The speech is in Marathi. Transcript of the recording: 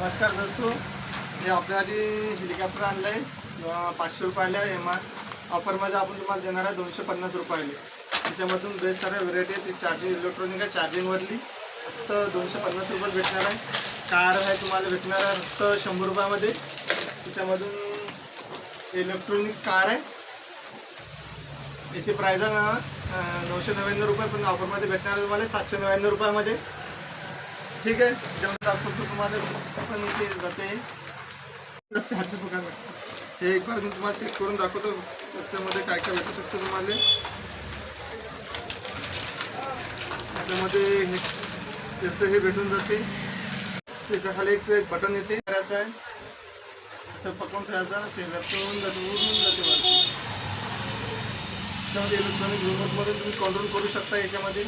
नमस्कार दोस्तों, हे आपल्यासाठी हेलिकॉप्टर आणलं आहे 500 रुपयाला एम आर ऑफरमध्ये आपण तुम्हाला देणार आहे 250 रुपयाला। त्याच्यामधून बेस्ट साऱ्या व्हेरायटी आहे। ती चार्जिंग इलेक्ट्रॉनिक आहे, चार्जिंगवरली फक्त 250 रुपये भेटणार आहे। कार आहे तुम्हाला भेटणार आहे फक्त 100 रुपयामध्ये। त्याच्यामधून इलेक्ट्रॉनिक कार आहे, याची प्राईस आहे 999 रुपये, पण ऑफरमध्ये भेटणार आहे तुम्हाला 799 रुपयामध्ये। ठीक आहे, जेवण दाखवतो तुम्हाला पण इथे जाते हातचं दुकान हे एक बार मी तुम्हाला चेक करून दाखवतो त्याच्यामध्ये काय काय भेटू शकतं तुम्हाला। त्याच्यामध्ये हे सेटचं हे भेटून जाते, त्याच्या खाली एक बटन येते करायचं आहे, असं पकडून ठेवायचं, सेट होऊन जाते त्याच्यामध्ये इलेक्ट्रॉनिक रिमोटमध्ये तुम्ही कंट्रोल करू शकता याच्यामध्ये।